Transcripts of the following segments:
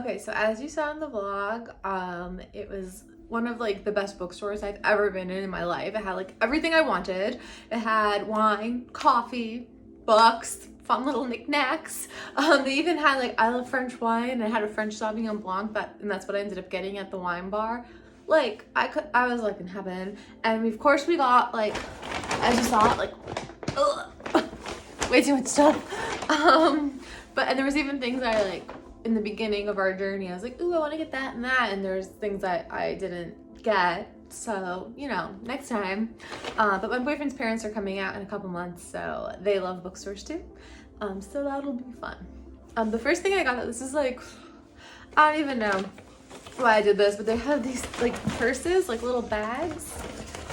Okay, so as you saw in the vlog, it was one of like the best bookstores I've ever been in my life. It had like everything I wanted. It had wine, coffee, books, fun little knickknacks. They even had like I love French wine, and it had a French Sauvignon Blanc, and that's what I ended up getting at the wine bar. Like I was like in heaven. And of course we got like, as you saw, like way too much stuff. And there was even things I like in the beginning of our journey. I was like, ooh, I want to get that and that, and there's things that I didn't get. So, you know, next time. But my boyfriend's parents are coming out in a couple months, so they love bookstores too. So that'll be fun. The first thing I got, this is like, I don't even know why I did this, but they have these like purses, like little bags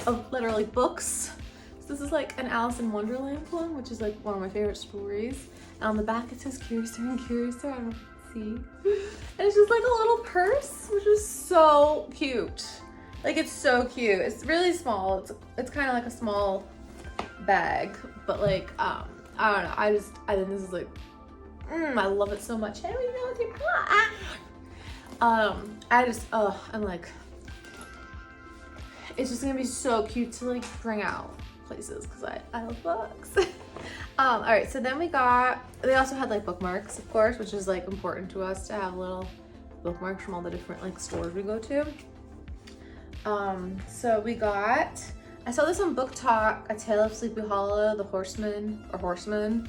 of literally books. So this is like an Alice in Wonderland one, which is like one of my favorite stories. And on the back it says Curiouser and Curiouser. I don't know if you can see. And it's just like a little purse, which is so cute. Like, it's so cute. It's really small. It's kind of like a small bag, but like, I don't know. I think this is like, I love it so much. I don't even know what to I'm like, it's just gonna be so cute to like bring out places because I love books. All right, so then they also had like bookmarks, of course, which is like important to us to have little bookmarks from all the different like stores we go to. So I saw this on Book Talk, A Tale of Sleepy Hollow, The Horseman.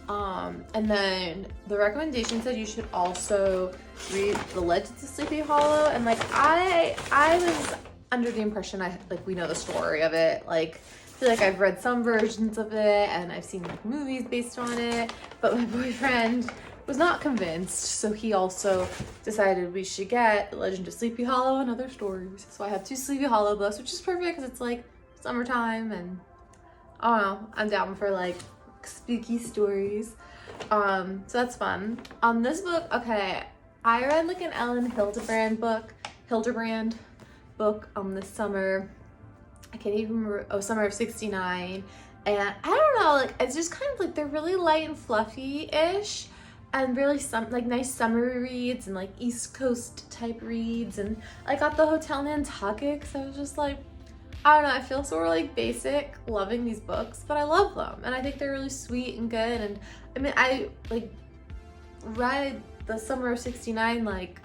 And then the recommendation said you should also read The Legends of Sleepy Hollow. And like, I was under the impression we know the story of it. Like, I feel like I've read some versions of it and I've seen like movies based on it, but my boyfriend was not convinced, so he also decided we should get The Legend of Sleepy Hollow and Other Stories. So I have 2 Sleepy Hollow books, which is perfect because it's like summertime, and I don't know, I'm down for like spooky stories. So that's fun. This book, okay, I read like an Ellen Hildebrand book this summer. I can't even remember, Summer of '69. And I don't know, like it's just kind of like they're really light and fluffy-ish, and really like nice summer reads and like East Coast type reads. And I got the Hotel Nantucket because I was just like, I don't know, I feel sort of like basic loving these books, but I love them and I think they're really sweet and good. And I mean, I like read the Summer of '69 like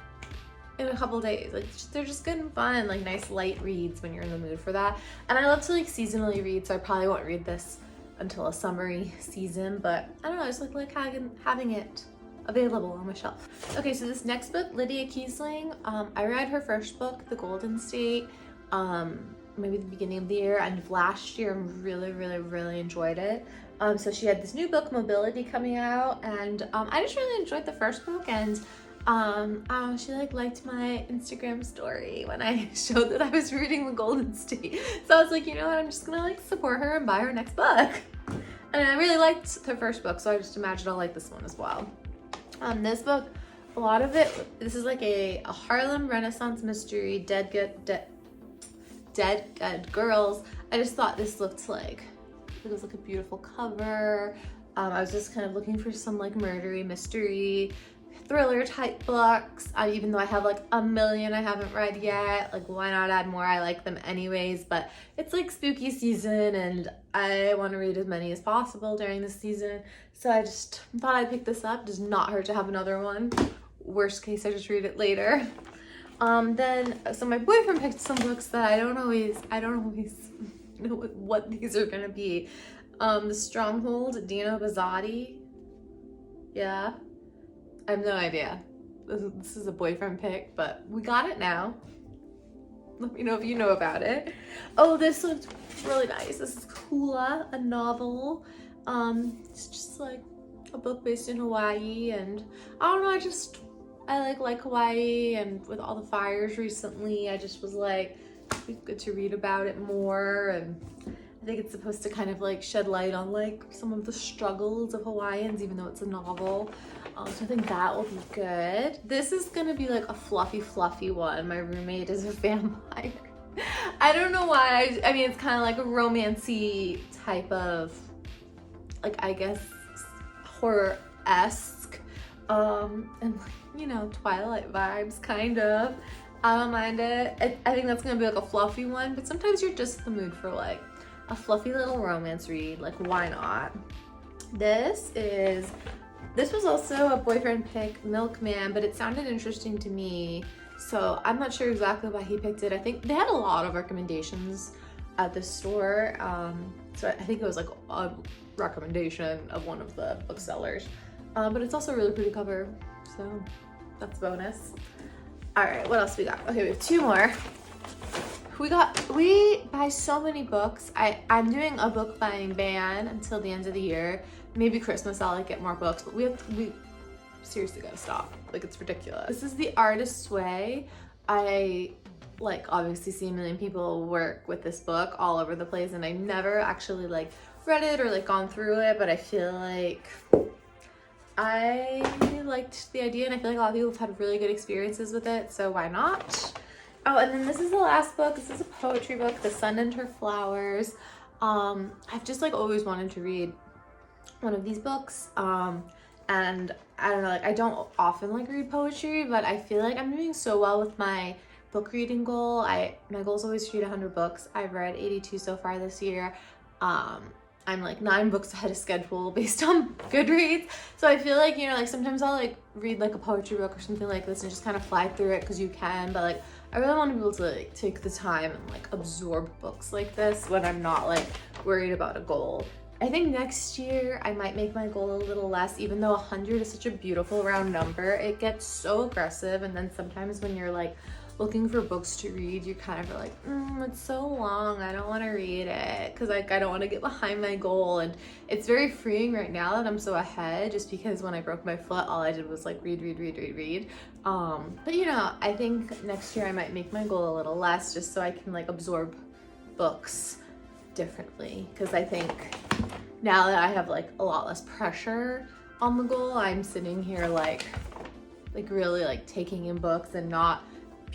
in a couple days. Like, they're just good and fun, like nice light reads when you're in the mood for that. And I love to like seasonally read, so I probably won't read this until a summery season, but I don't know, I just like having it available on my shelf. Okay, so this next book, Lydia Kiesling, I read her first book, The Golden State, maybe the beginning of the year, and last year, and really enjoyed it. So she had this new book, Mobility, coming out, and I just really enjoyed the first book. And she like liked my Instagram story when I showed that I was reading The Golden State. So I was like, you know what, I'm just gonna like support her and buy her next book. And I really liked her first book, so I just imagine I'll like this one as well. This book, a lot of it, this is like a Harlem Renaissance mystery, Dead Good Girls. I just thought this looked like, it was like a beautiful cover. I was just kind of looking for some like murdery mystery thriller type books, even though I have like a million I haven't read yet. Like, why not add more? I like them anyways, but it's like spooky season and I want to read as many as possible during this season, so I just thought I'd pick this up. Does not hurt to have another one. Worst case, I just read it later. So my boyfriend picked some books that I don't always know what these are gonna be. The Stronghold, Dino Bazzotti. Yeah, I have no idea. This is a boyfriend pick, but we got it now. Let me know if you know about it. Oh, this looked really nice. This is Kula, a novel. It's just like a book based in Hawaii, and I don't know, I like Hawaii, and with all the fires recently, I just was like, it's good to read about it more. And I think it's supposed to kind of like shed light on like some of the struggles of Hawaiians, even though it's a novel. So I think that will be good. This is gonna be like a fluffy one. My roommate is a vampire. I don't know why. I mean, it's kind of like a romancy type of, like, I guess, horror-esque. And like, you know, Twilight vibes, kind of. I don't mind it. I think that's gonna be like a fluffy one, but sometimes you're just in the mood for like a fluffy little romance read. Like, why not? This was also a boyfriend pick, Milkman, but it sounded interesting to me. So I'm not sure exactly why he picked it. I think they had a lot of recommendations at the store. So I think it was like a recommendation of one of the booksellers. But it's also a really pretty cover, so that's a bonus. All right, what else we got? Okay, we have two more. We buy so many books. I'm doing a book buying ban until the end of the year. Maybe Christmas I'll like get more books, but we seriously gotta stop. Like, it's ridiculous. This is The Artist's Way. I like obviously see a million people work with this book all over the place, and I never actually like read it or like gone through it, but I feel like I liked the idea, and I feel like a lot of people have had really good experiences with it, so why not? Oh, and then this is the last book. This is a poetry book, The Sun and Her Flowers. I've just like always wanted to read one of these books. And I don't know, like I don't often like read poetry, but I feel like I'm doing so well with my book reading goal. My goal is always to read 100 books. I've read 82 so far this year. I'm like 9 books ahead of schedule based on Goodreads. So I feel like, you know, like sometimes I'll like read like a poetry book or something like this and just kind of fly through it because you can, but like I really want to be able to like take the time and like absorb books like this when I'm not like worried about a goal. I think next year I might make my goal a little less, even though 100 is such a beautiful round number. It gets so aggressive, and then sometimes when you're like looking for books to read, you're kind of like, it's so long, I don't want to read it, because like I don't want to get behind my goal. And it's very freeing right now that I'm so ahead, just because when I broke my foot, all I did was like read. But you know, I think next year I might make my goal a little less, just so I can like absorb books differently, because I think now that I have like a lot less pressure on the goal, I'm sitting here like really like taking in books and not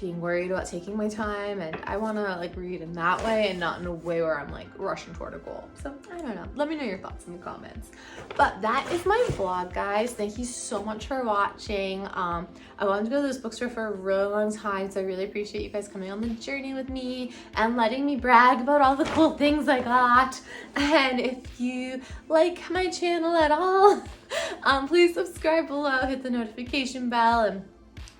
being worried about taking my time, and I want to like read in that way and not in a way where I'm like rushing toward a goal. So I don't know, let me know your thoughts in the comments. But that is my vlog, guys. Thank you so much for watching. I wanted to go to this bookstore for a really long time, so I really appreciate you guys coming on the journey with me and letting me brag about all the cool things I got. And if you like my channel at all, please subscribe below, hit the notification bell, and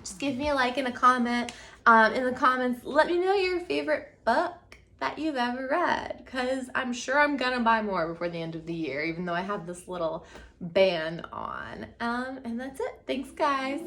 just give me a like and a comment. In the comments, let me know your favorite book that you've ever read, because I'm sure I'm gonna buy more before the end of the year, even though I have this little ban on. And that's it. Thanks, guys.